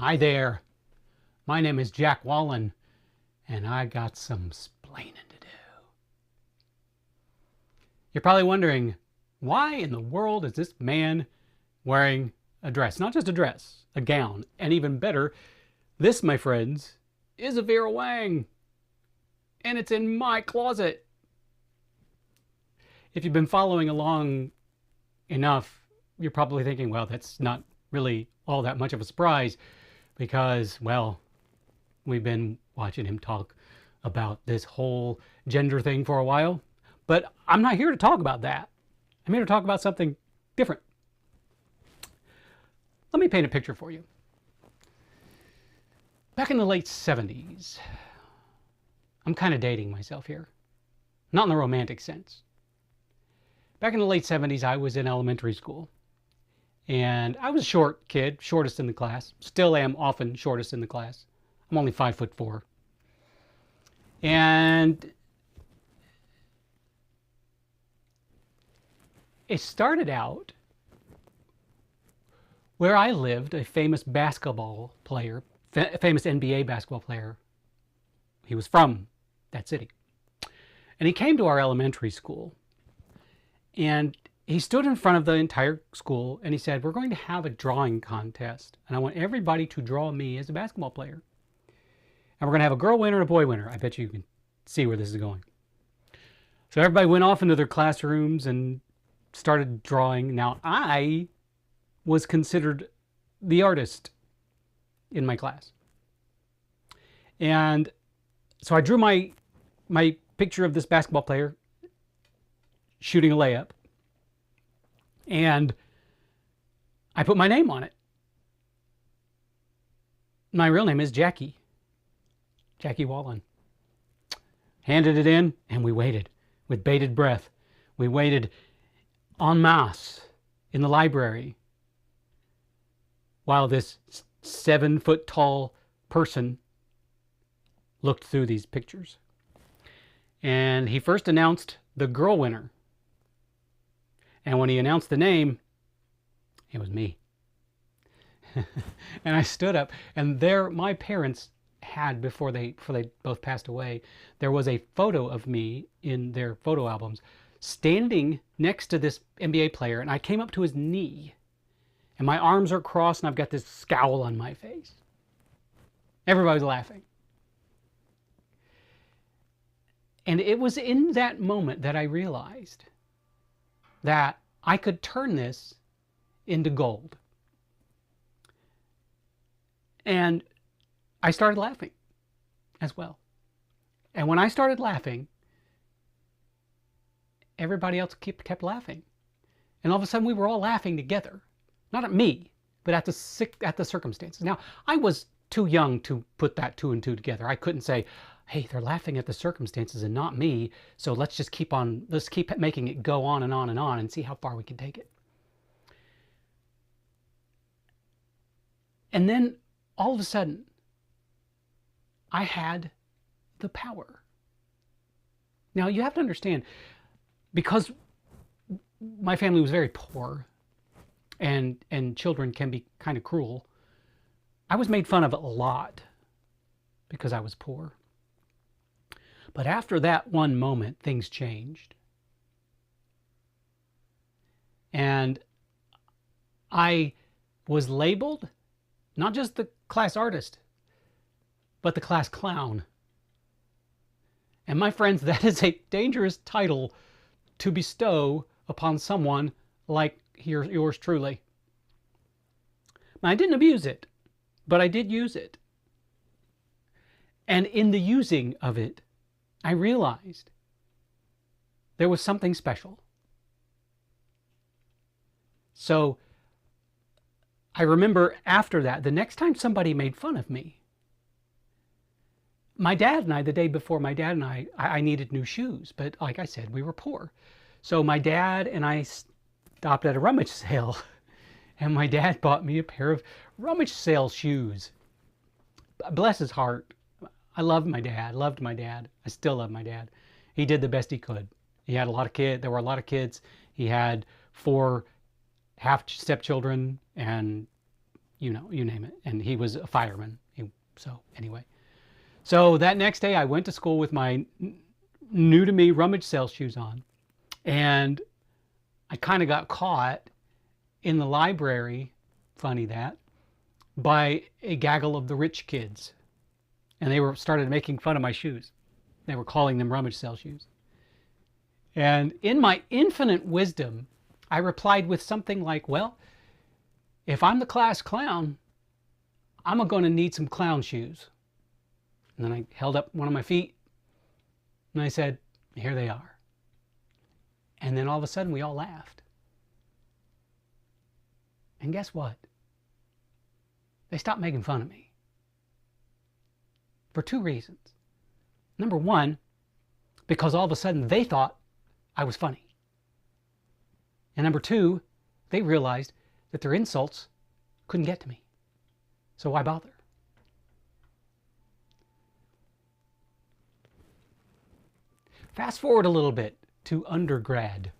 Hi there, my name is Jack Wallen, and I got some splaining to do. You're probably wondering, why in the world is this man wearing a dress? Not just a dress, a gown, and even better, this, my friends, is a Vera Wang, and it's in my closet. If you've been following along enough, you're probably thinking, well, that's not really all that much of a surprise, because, well, we've been watching him talk about this whole gender thing for a while. But I'm not here to talk about that. I'm here to talk about something different. Let me paint a picture for you. Back in the late 70s, I'm kind of dating myself here. Not in the romantic sense. Back in the late 70s, I was in elementary school. And I was a short kid, shortest in the class. Still am often shortest in the class. I'm only 5'4". And it started out where I lived, a famous basketball player, famous NBA basketball player. He was from that city. And he came to our elementary school. And he stood in front of the entire school and he said, we're going to have a drawing contest. And I want everybody to draw me as a basketball player. And we're going to have a girl winner and a boy winner. I bet you can see where this is going. So everybody went off into their classrooms and started drawing. Now, I was considered the artist in my class. And so I drew my picture of this basketball player shooting a layup. And I put my name on it. My real name is Jackie Wallen. Handed it in, and we waited with bated breath. We waited en masse in the library while this 7-foot-tall person looked through these pictures. And he first announced the girl winner. And when he announced the name, it was me. And I stood up, and there, my parents had, before they both passed away, there was a photo of me in their photo albums standing next to this NBA player, and I came up to his knee, and my arms are crossed, and I've got this scowl on my face. Everybody was laughing. And it was in that moment that I realized that I could turn this into gold. And I started laughing as well. And when I started laughing, everybody else kept laughing. And all of a sudden we were all laughing together. Not at me, but at the circumstances. Now, I was too young to put that 2 and 2 together. I couldn't say, hey, they're laughing at the circumstances and not me, so let's keep making it go on and on and on and see how far we can take it. And then all of a sudden, I had the power. Now, you have to understand, because my family was very poor and children can be kind of cruel, I was made fun of a lot because I was poor. But after that one moment, things changed. And I was labeled not just the class artist, but the class clown. And my friends, that is a dangerous title to bestow upon someone like yours truly. Now, I didn't abuse it, but I did use it. And in the using of it, I realized there was something special. So I remember after that, the next time somebody made fun of me, my dad and I, the day before, my dad and I needed new shoes. But like I said, we were poor. So my dad and I stopped at a rummage sale. And my dad bought me a pair of rummage sale shoes. Bless his heart. I loved my dad. I still love my dad. He did the best he could. He had a lot of kids. There were a lot of kids. He had 4 half stepchildren and you know, you name it. And he was a fireman. So anyway, so that next day I went to school with my new to me rummage sale shoes on, and I kind of got caught in the library, funny that, by a gaggle of the rich kids, and they started making fun of my shoes. They were calling them rummage sale shoes. And in my infinite wisdom, I replied with something like, well, if I'm the class clown, I'm going to need some clown shoes. And then I held up one of my feet and I said, here they are. And then all of a sudden we all laughed. And guess what? They stopped making fun of me. For two reasons. Number one, because all of a sudden they thought I was funny. And number two, they realized that their insults couldn't get to me. So why bother? Fast forward a little bit to undergrad.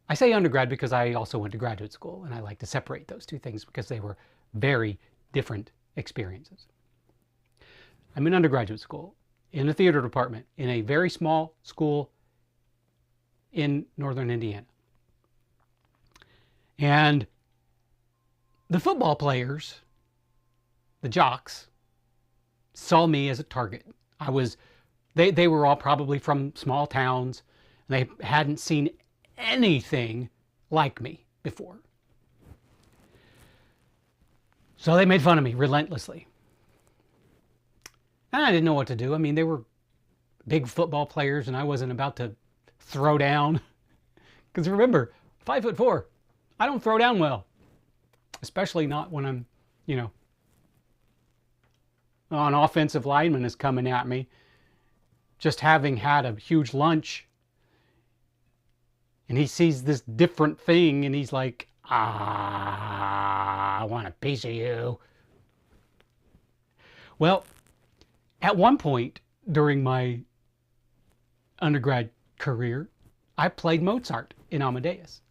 I say undergrad because I also went to graduate school, and I like to separate those two things because they were very different experiences. I'm in undergraduate school, in a theater department, in a very small school in northern Indiana. And the football players, the jocks, saw me as a target. They were all probably from small towns, and they hadn't seen anything like me before. So they made fun of me relentlessly. And I didn't know what to do. I mean, they were big football players, and I wasn't about to throw down. Because remember, 5'4", I don't throw down well. Especially not when I'm, you know, an offensive lineman is coming at me, just having had a huge lunch, and he sees this different thing, and he's like, I want a piece of you. Well, at one point during my undergrad career, I played Mozart in Amadeus,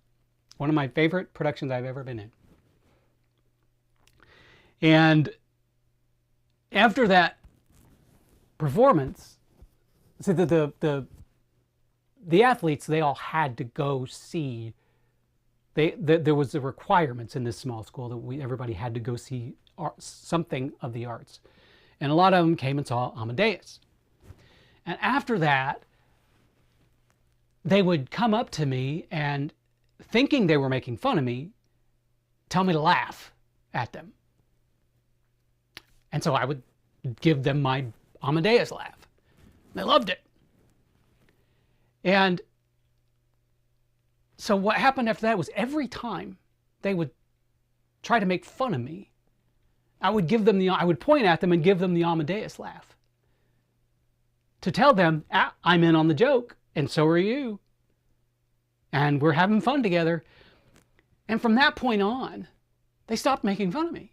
one of my favorite productions I've ever been in. And after that performance, so the athletes, they all had to go see. There was the requirements in this small school that everybody had to go see something of the arts, and a lot of them came and saw Amadeus. And after that, they would come up to me and, thinking they were making fun of me, tell me to laugh at them. And so I would give them my Amadeus laugh. They loved it. And so what happened after that was every time they would try to make fun of me, I would point at them and give them the Amadeus laugh to tell them, I'm in on the joke, and so are you. And we're having fun together. And from that point on, they stopped making fun of me.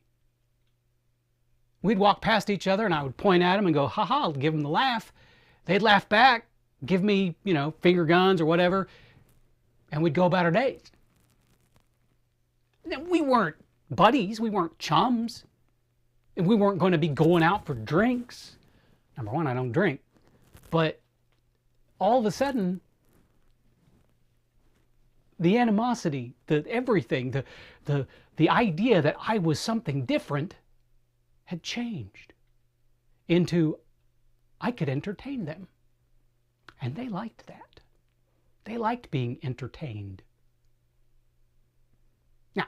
We'd walk past each other and I would point at them and go, ha ha, I'll give them the laugh. They'd laugh back, give me, you know, finger guns or whatever, and we'd go about our days. We weren't buddies, we weren't chums, and we weren't going to be going out for drinks. Number one, I don't drink. But all of a sudden, the animosity, everything, the idea that I was something different had changed into I could entertain them. And they liked that. They liked being entertained. Now,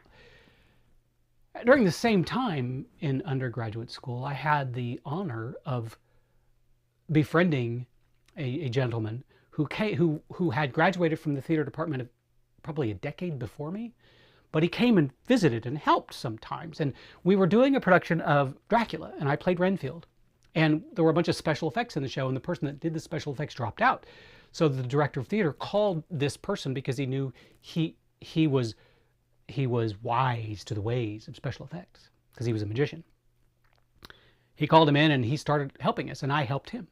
during the same time in undergraduate school, I had the honor of befriending a gentleman who had graduated from the theater department probably a decade before me, but he came and visited and helped sometimes. And we were doing a production of Dracula, and I played Renfield. And there were a bunch of special effects in the show, and the person that did the special effects dropped out. So the director of theater called this person because he knew he was wise to the ways of special effects because he was a magician. He called him in and he started helping us, and I helped him.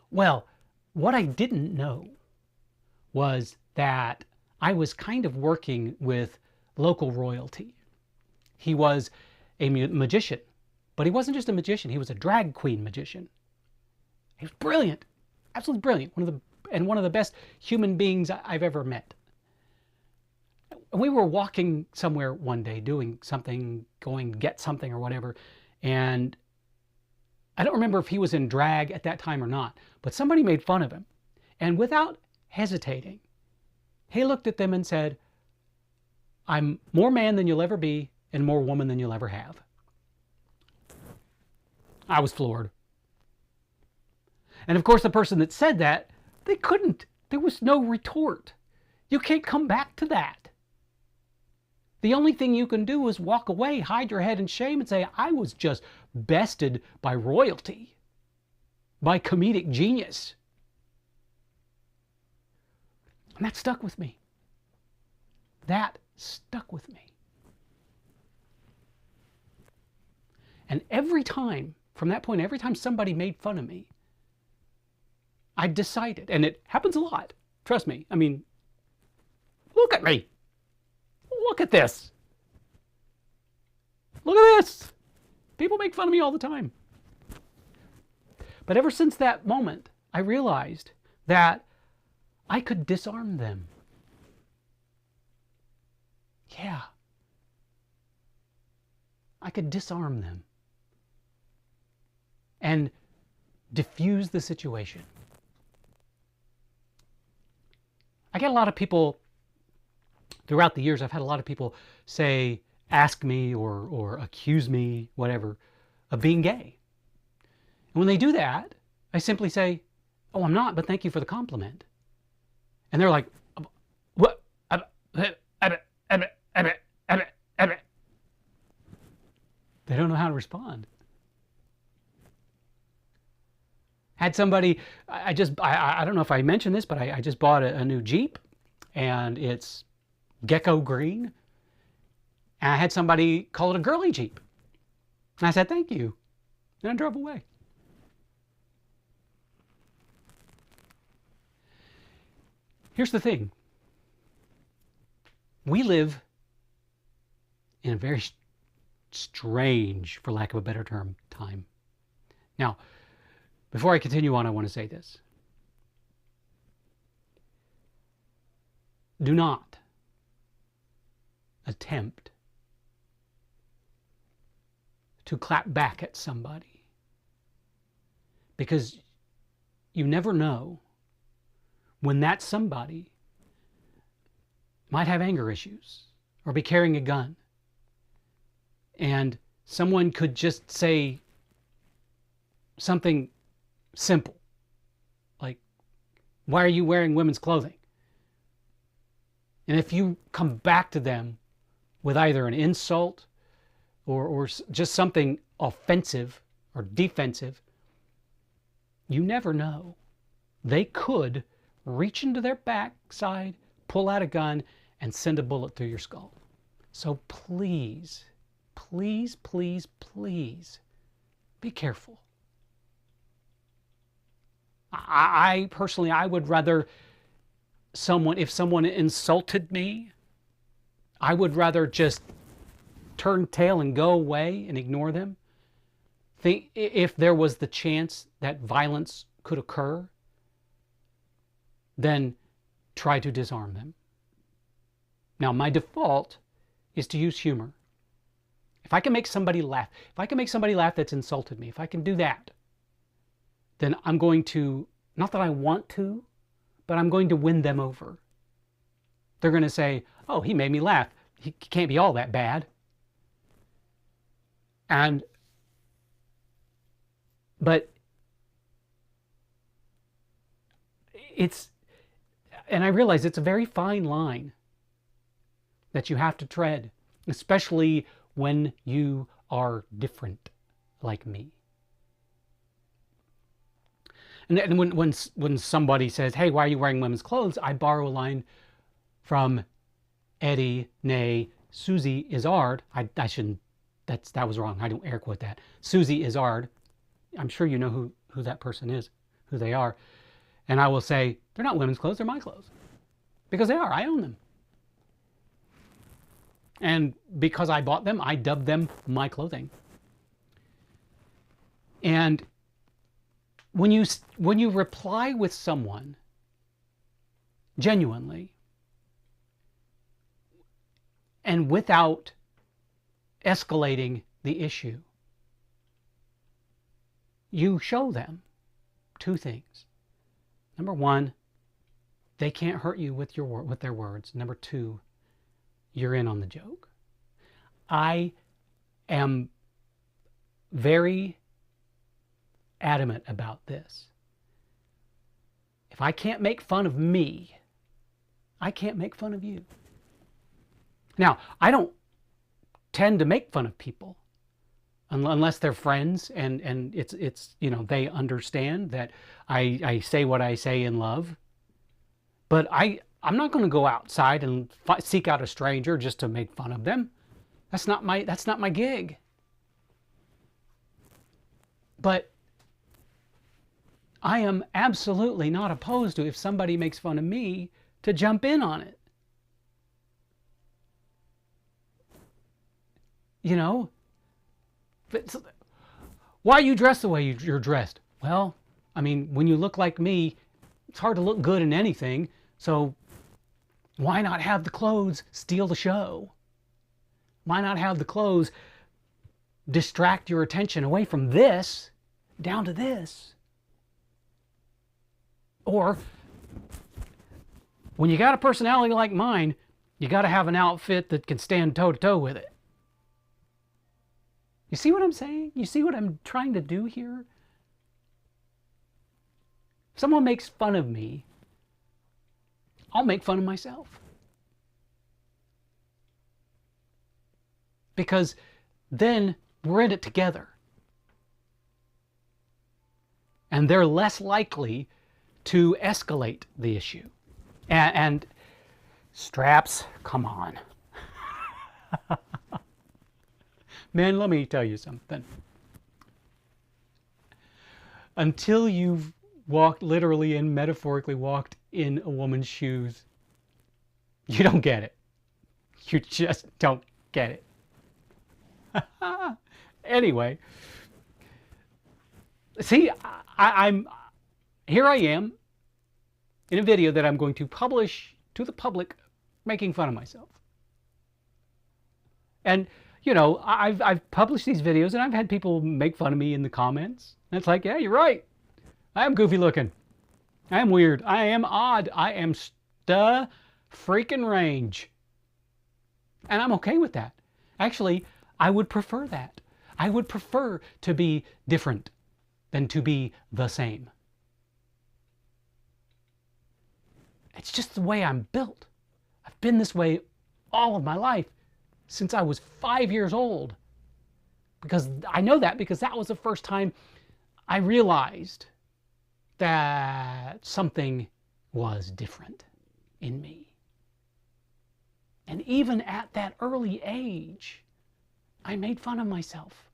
Well, what I didn't know was that I was kind of working with local royalty. He was a magician. But he wasn't just a magician, he was a drag queen magician. He was brilliant, absolutely brilliant, one of the best human beings I've ever met. We were walking somewhere one day, doing something, going to get something or whatever, and I don't remember if he was in drag at that time or not, but somebody made fun of him. And without hesitating, he looked at them and said, "I'm more man than you'll ever be and more woman than you'll ever have." I was floored. And of course, the person that said that, they couldn't. There was no retort. You can't come back to that. The only thing you can do is walk away, hide your head in shame, and say, I was just bested by royalty, by comedic genius. And that stuck with me. That stuck with me. And every time, from that point, every time somebody made fun of me, I decided, and it happens a lot, trust me. I mean, look at me. Look at this. Look at this. People make fun of me all the time. But ever since that moment, I realized that I could disarm them. Yeah. I could disarm them and diffuse the situation. I get a lot of people, throughout the years, I've had a lot of people say, ask me or accuse me, whatever, of being gay. And when they do that, I simply say, oh, I'm not, but thank you for the compliment. And they're like, what? They don't know how to respond. Had somebody, I don't know if I mentioned this, but I just bought a new Jeep, and it's gecko green. And I had somebody call it a girly Jeep. And I said, thank you. And I drove away. Here's the thing. We live in a very strange, for lack of a better term, time. Now, before I continue on, I want to say this. Do not attempt to clap back at somebody, because you never know when that somebody might have anger issues or be carrying a gun, and someone could just say something simple like, why are you wearing women's clothing? And if you come back to them with either an insult or just something offensive or defensive, you never know. They could reach into their backside, pull out a gun, and send a bullet through your skull. So please, please, please, please, be careful. I personally, I would rather if someone insulted me, I would rather just turn tail and go away and ignore them. Think if there was the chance that violence could occur, then try to disarm them. Now, my default is to use humor. If I can make somebody laugh, that's insulted me, if I can do that, then I'm going to, not that I want to, but I'm going to win them over. They're going to say, oh, he made me laugh. He can't be all that bad. But I realize it's a very fine line that you have to tread, especially when you are different like me. And when somebody says, hey, why are you wearing women's clothes? I borrow a line from Eddie, nay, Susie Izzard. I shouldn't, that was wrong. I don't air quote that. Susie Izzard. I'm sure you know who that person is, who they are. And I will say, they're not women's clothes, they're my clothes. Because they are, I own them. And because I bought them, I dubbed them my clothing. And when you reply with someone genuinely and without escalating the issue, you show them two things. Number one, they can't hurt you with their words. Number two, you're in on the joke. I am very adamant about this. If I can't make fun of me, I can't make fun of you. Now, I don't tend to make fun of people unless they're friends and it's you know, they understand that I say what I say in love. But I'm not going to go outside and seek out a stranger just to make fun of them. That's not my gig. But I am absolutely not opposed to, if somebody makes fun of me, to jump in on it. You know, why you dress the way you're dressed? Well, I mean, when you look like me, it's hard to look good in anything. So why not have the clothes steal the show? Why not have the clothes distract your attention away from this down to this? Or when you got a personality like mine, you got to have an outfit that can stand toe to toe with it. You see what I'm saying? You see what I'm trying to do here? If someone makes fun of me, I'll make fun of myself. Because then we're in it together. And they're less likely to escalate the issue. And straps, come on. Man, let me tell you something. Until you've walked, literally and metaphorically walked in a woman's shoes, you don't get it. You just don't get it. Anyway, see, I'm here I am in a video that I'm going to publish to the public making fun of myself. And you know, I've published these videos and I've had people make fun of me in the comments. And it's like, yeah, you're right. I am goofy looking. I am weird. I am odd. I am the freaking range. And I'm okay with that. Actually, I would prefer that. I would prefer to be different than to be the same. It's just the way I'm built. I've been this way all of my life, since I was 5 years old. Because I know that because that was the first time I realized that something was different in me. And even at that early age, I made fun of myself.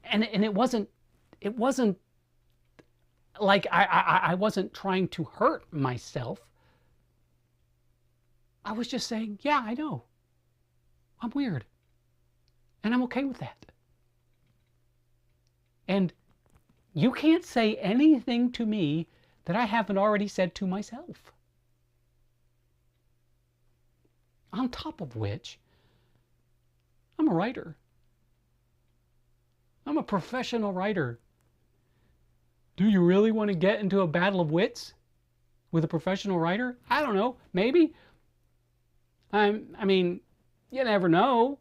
And it wasn't like I wasn't trying to hurt myself. I was just saying, yeah, I know. I'm weird. And I'm okay with that. And you can't say anything to me that I haven't already said to myself. On top of which, I'm a writer. I'm a professional writer. Do you really want to get into a battle of wits with a professional writer? I don't know. Maybe. I mean, you never know.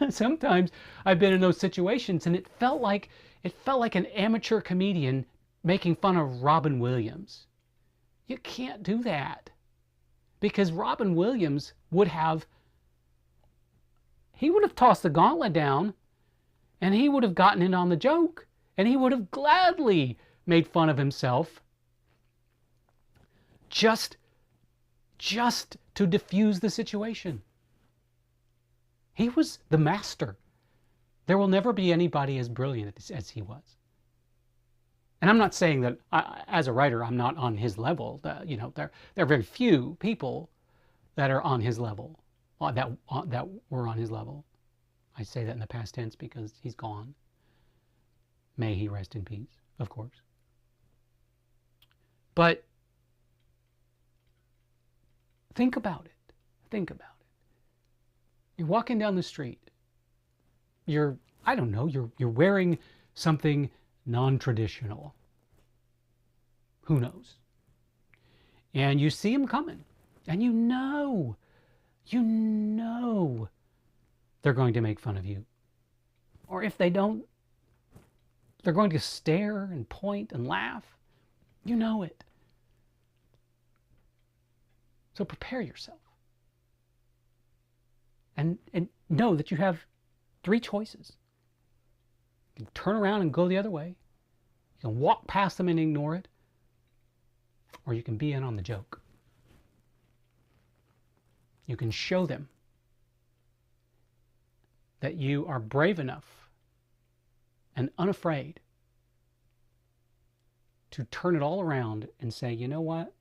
Sometimes I've been in those situations and it felt like an amateur comedian making fun of Robin Williams. You can't do that. Because Robin Williams would have tossed the gauntlet down and he would have gotten in on the joke and he would have gladly made fun of himself just to diffuse the situation. He was the master. There will never be anybody as brilliant as he was. And I'm not saying that as a writer, I'm not on his level. There are very few people that are on his level, that were on his level. I say that in the past tense because he's gone. May he rest in peace, of course. But think about it. Think about it. You're walking down the street. You're wearing something non-traditional. Who knows? And you see him coming. And you know they're going to make fun of you. Or if they don't, they're going to stare and point and laugh. You know it. So prepare yourself. And know that you have 3 choices. You can turn around and go the other way. You can walk past them and ignore it. Or you can be in on the joke. You can show them that you are brave enough and unafraid to turn it all around and say, you know what?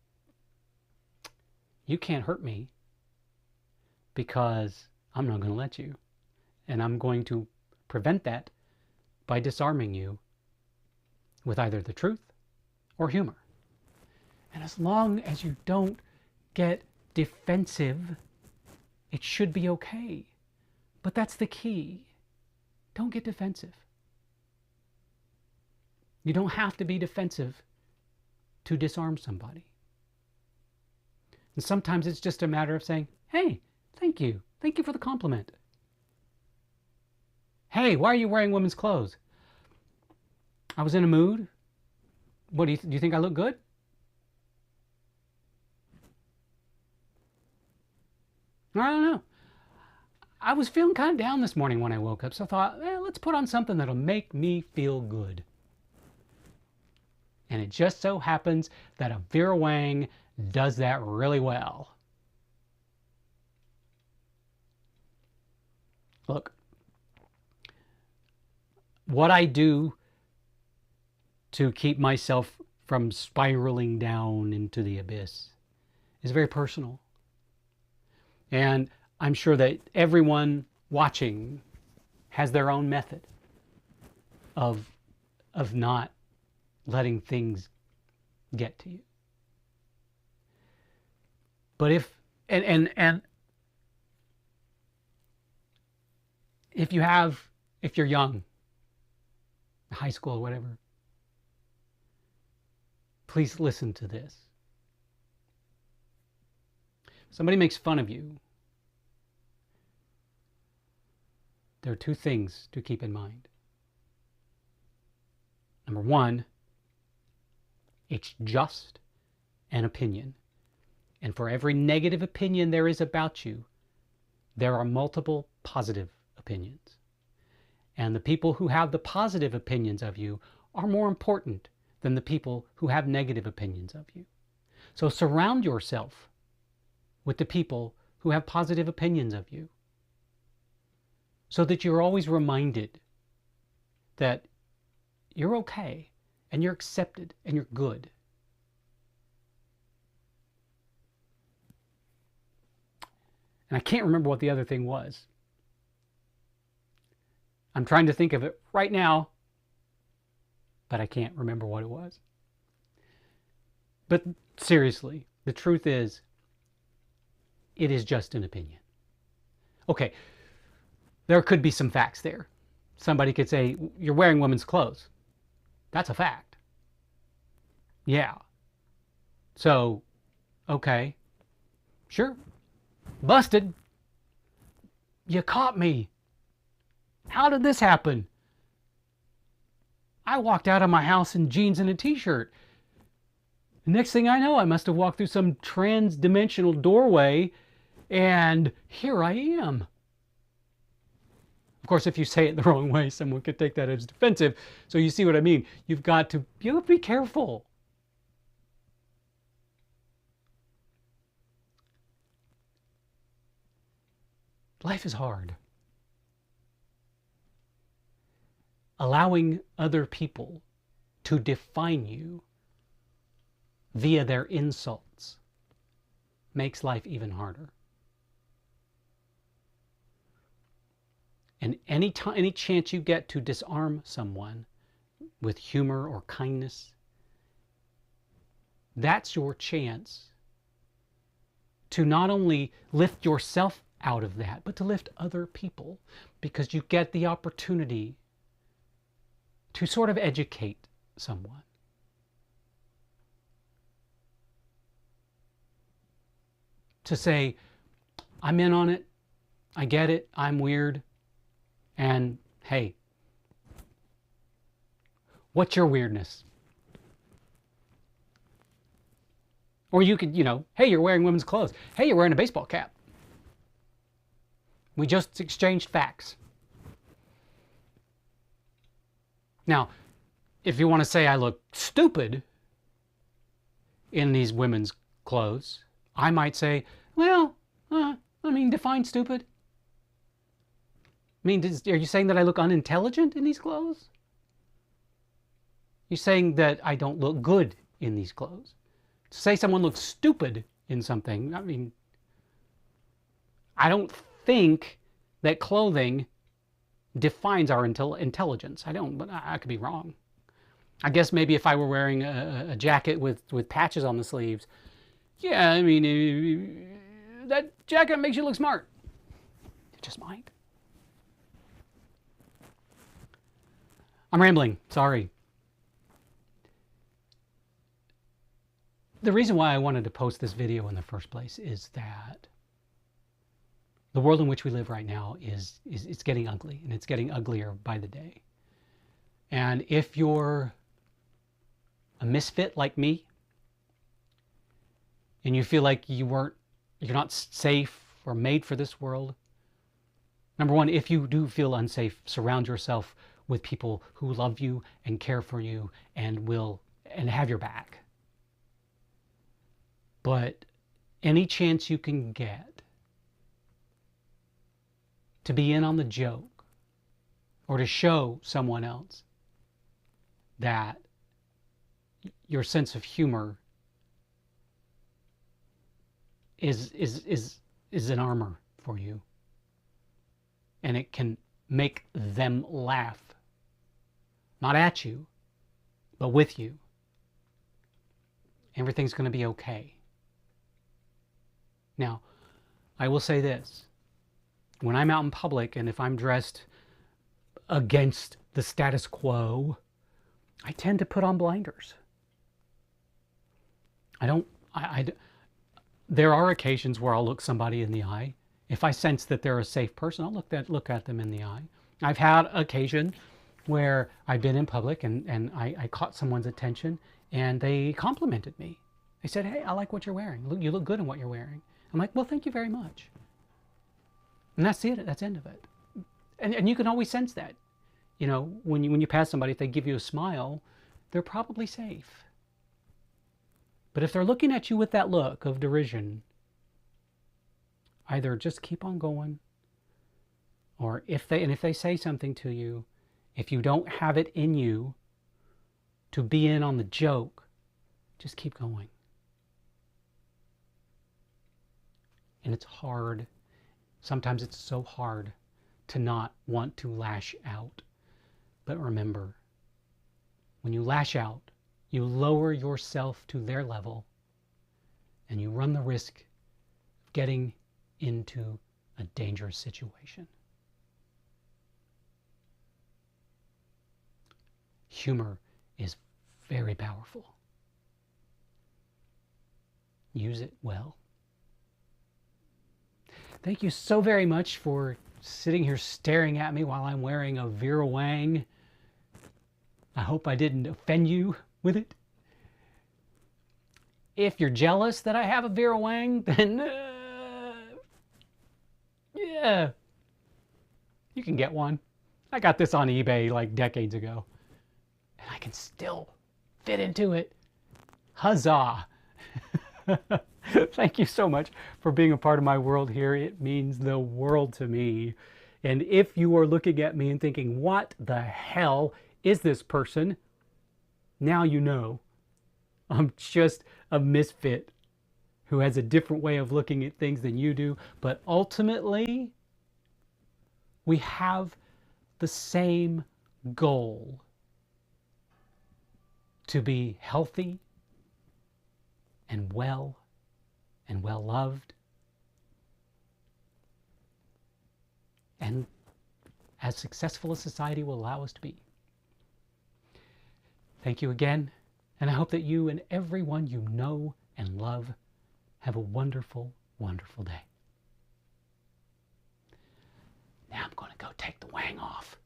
You can't hurt me because I'm not going to let you. And I'm going to prevent that by disarming you with either the truth or humor. And as long as you don't get defensive, it should be okay. But that's the key. Don't get defensive. You don't have to be defensive to disarm somebody. And sometimes it's just a matter of saying, hey, thank you. Thank you for the compliment. Hey, why are you wearing women's clothes? I was in a mood. What do you think I look good? I don't know. I was feeling kind of down this morning when I woke up, so I thought, let's put on something that'll make me feel good. And it just so happens that a Vera Wang does that really well. Look, what I do to keep myself from spiraling down into the abyss is very personal. And I'm sure that everyone watching has their own method of not letting things get to you. But if you're young, high school or whatever, please listen to this. Somebody makes fun of you. There are 2 things to keep in mind. Number 1, it's just an opinion. And for every negative opinion there is about you, there are multiple positive opinions. And the people who have the positive opinions of you are more important than the people who have negative opinions of you. So surround yourself with the people who have positive opinions of you, so that you're always reminded that you're okay and you're accepted and you're good. And I can't remember what the other thing was. I'm trying to think of it right now, but I can't remember what it was. But seriously, the truth is, it is just an opinion. Okay, there could be some facts there. Somebody could say, you're wearing women's clothes. That's a fact. Yeah. So, okay. Sure. Busted. You caught me. How did this happen? I walked out of my house in jeans and a t-shirt. The next thing I know, I must have walked through some trans-dimensional doorway, and here I am. Of course, if you say it the wrong way, someone could take that as defensive. So you see what I mean? You have to be careful. Life is hard. Allowing other people to define you via their insults makes life even harder. And any chance you get to disarm someone with humor or kindness, that's your chance to not only lift yourself out of that, but to lift other people, because you get the opportunity to sort of educate someone. To say, I'm in on it, I get it, I'm weird, and hey, what's your weirdness? Or you could, hey, you're wearing women's clothes. Hey, you're wearing a baseball cap. We just exchanged facts. Now, if you want to say I look stupid in these women's clothes, I might say, well, define stupid. Are you saying that I look unintelligent in these clothes? You're saying that I don't look good in these clothes? To say someone looks stupid in something, I don't think that clothing defines our intelligence. I don't, but I could be wrong. I guess maybe if I were wearing a jacket with patches on the sleeves, yeah, that jacket makes you look smart. It just might. I'm rambling, sorry. The reason why I wanted to post this video in the first place is that the world in which we live right now is it's getting ugly, and it's getting uglier by the day. And if you're a misfit like me, and you feel like you're not safe or made for this world, number one, if you do feel unsafe, surround yourself with people who love you and care for you and have your back. But any chance you can get to be in on the joke, or to show someone else that your sense of humor is an armor for you, and it can make them laugh, not at you, but with you, everything's going to be okay. Now, I will say this. When I'm out in public, and if I'm dressed against the status quo, I tend to put on blinders. There are occasions where I'll look somebody in the eye. If I sense that they're a safe person, I'll look at them in the eye. I've had occasion where I've been in public and I caught someone's attention and they complimented me. They said, hey, I like what you're wearing. You look good in what you're wearing. I'm like, well, thank you very much. And that's it. That's the end of it. And you can always sense that. When you pass somebody, if they give you a smile, they're probably safe. But if they're looking at you with that look of derision, either just keep on going, or if they say something to you, if you don't have it in you to be in on the joke, just keep going. And it's hard. Sometimes it's so hard to not want to lash out. But remember, when you lash out, you lower yourself to their level, and you run the risk of getting into a dangerous situation. Humor is very powerful. Use it well. Thank you so very much for sitting here staring at me while I'm wearing a Vera Wang. I hope I didn't offend you with it. If you're jealous that I have a Vera Wang, then yeah, you can get one. I got this on eBay like decades ago, and I can still fit into it. Huzzah! Thank you so much for being a part of my world here. It means the world to me. And if you are looking at me and thinking, what the hell is this person? Now you know I'm just a misfit who has a different way of looking at things than you do. But ultimately, we have the same goal: to be healthy and well loved, and as successful as society will allow us to be. Thank you again, and I hope that you and everyone you know and love have a wonderful, wonderful day. Now I'm going to go take the wang off.